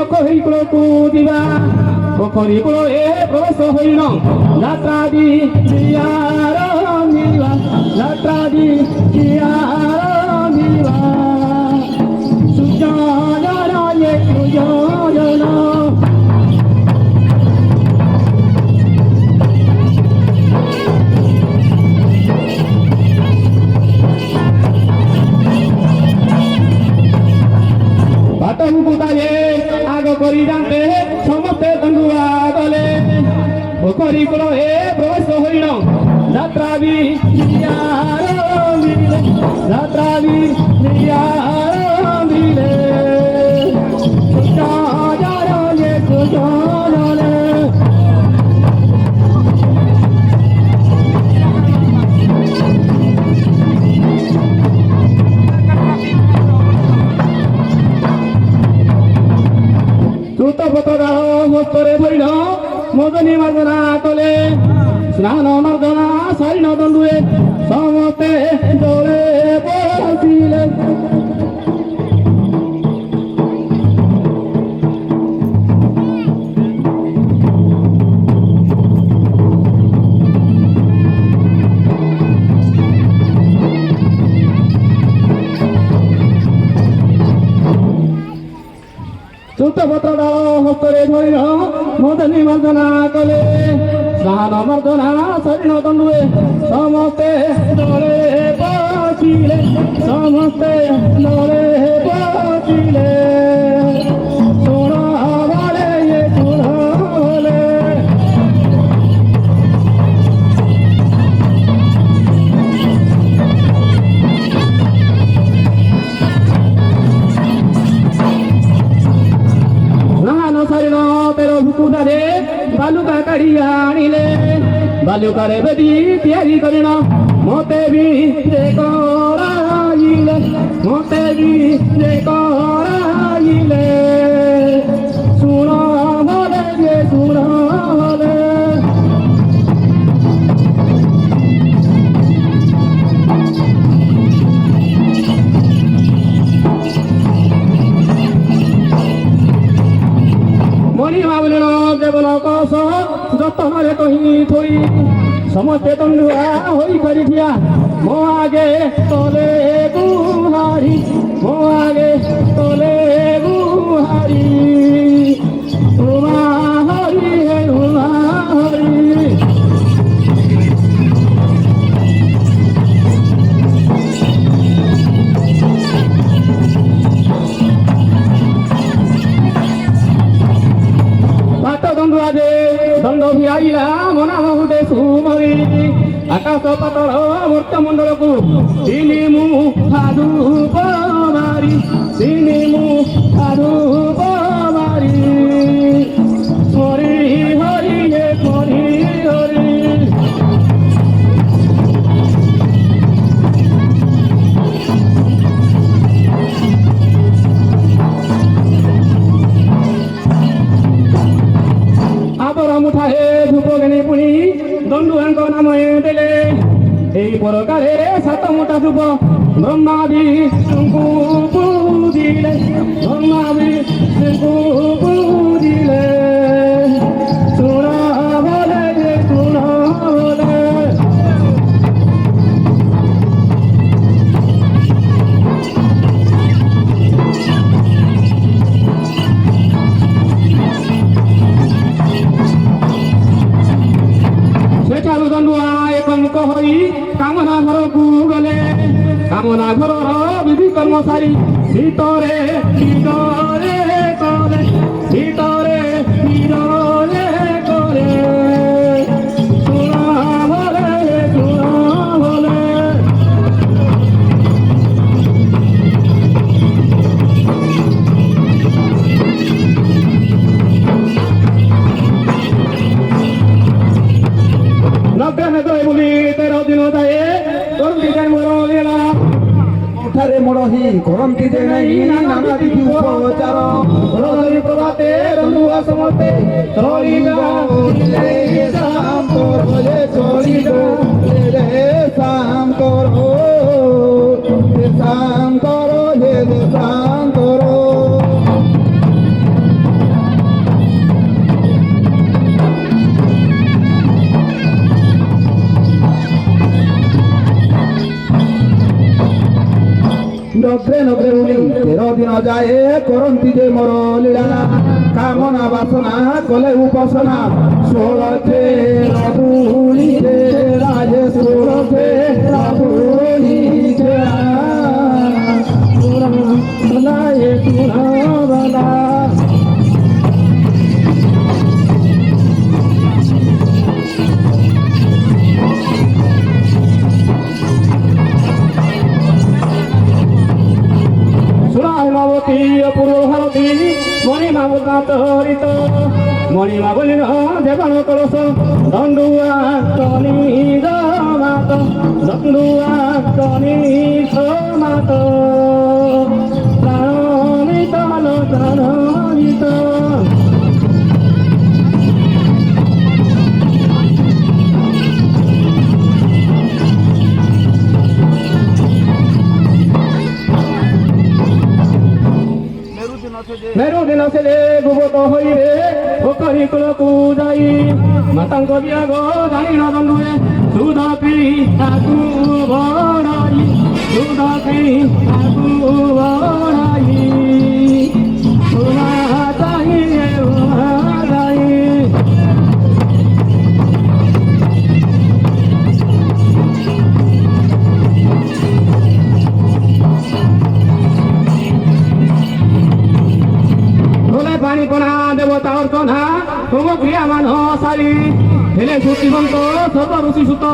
ପୋଖରୀ କୂଳକୁ ଯିବା ପୋଖରୀ କୂଳରେ ପ୍ରବେଶ ହୋଇନ ଯାତ୍ରାଦି ଦିଆର ମିଳିବା ଯାତ୍ରାଦି ଦିଆର ମିଳିବା ସୁଜନ ସୁଜନ বাটুকুতায়ে আগ করি জানতে সমস্তে দণ্ডুয়া গলে পোখরী কূলে প্রবেশ হইল যাত্রা বি যাত্রা বি মিলে হস্তরে ধরিল মদনী মার্জনা কলে স্নান মার্জনা সারিন দণ্ডুয়ে সমস্তে দৌড়ে বসিলেন পত্র ডাল হস্তরে ধরিল মদনী মার্জনা কলে স্নান মার্জনা সারিন দণ্ডুয়ে সমস্তে দৌড়ে বসিলে সমস্তে দৌড়ে বসিলে শোণ বলে শোণ বলে সারিন তের ভুকুটারে বালুকা কাড়ি আনিলে বালুকারে বেদি তিয়ারি করিন মতে বি করাইলে মতে বি করাইলে শুণ বলে যে শুণ বলে মণিমা বলিল দেবল কষ যতনরে কহি থই সমস্তে দণ্ডুয়া হই করি ঠিয়া মো আগে তলে গুহারি মো আগে তলে গুহারি উমা হরি হে উমা হরি দণ্ডুয়াজে দণ্ড ভিয়াইলা মনা বহুতে সুমরি আকাশ পাতল মূর্ত মণ্ডলকু তিনি মু সাধু মারি তিনি মু সাধু মারি হরি হরি হরি হরি মুঠা হে ধূপ গেনে পুনি দণ্ডুয়াঙ্ক নাম দেলে এই প্রকারে সাত মুঠা ধূপ ব্রহ্মা বিষ্ণুଙ୍କୁ পূজিলে ব্রহ্মা বিষ্ণুଙ୍କୁ পূজিলে শুণ বলে শুণ বলে সেঠাରୁ ଦଣ୍ଡୁଆ ଏକମୁଖ ହୋଇ କାମନା ଘରକୁ ଗଲେ କାମନା ଘରର ବିଧି କର୍ମ ସାରି ଭିତରେ ଭିତରେ କରେ ଭିତରେ ଭିତରେ କରେ ଶୁଣ ଭଲେ ଶୁଣ ଭଲେ নব্বই বলি 13 দিন যায় করন্তি যাই মরলিলা উঠারে মরহি করন্তি দে নাই নানা বিধি উপচার রলি প্রভাতে রনুয়া সমতে রলিলা লে শাম করলে চলিলো রে শাম করো হে শাম করো হে শাম করো ନଗ୍ରେ ନଗ୍ରେ ବୋଲି 13 ଦିନ ଯାଏ କରନ୍ତି ଯେ ମୋର ଲୀଳା କାମନା ବାସନା କଲେ ଉପାସନା 16 ରବୁଳି ରାଜେ 16 ରବୁଳି মণিমা তরিত মণিমা বলিল দেবন কলস দণ্ডুয়া তনি মাত দণ্ডুয়া তনি মাত প্রাণিত প্রাণিত মেরু দিন ছেলে গুবত হইবে ওকরি কুলকু যাই মাতাঙ্ক বিয়াগ জানি ন বন্ধুয়ে সুধকি তাকু বড়াই সুধকি তাকু বড়াই পানি কণা দেবতার কণা তুম ক্রিয়া মান সারি হেলে সুতিবন্ত সব ঋষি সুত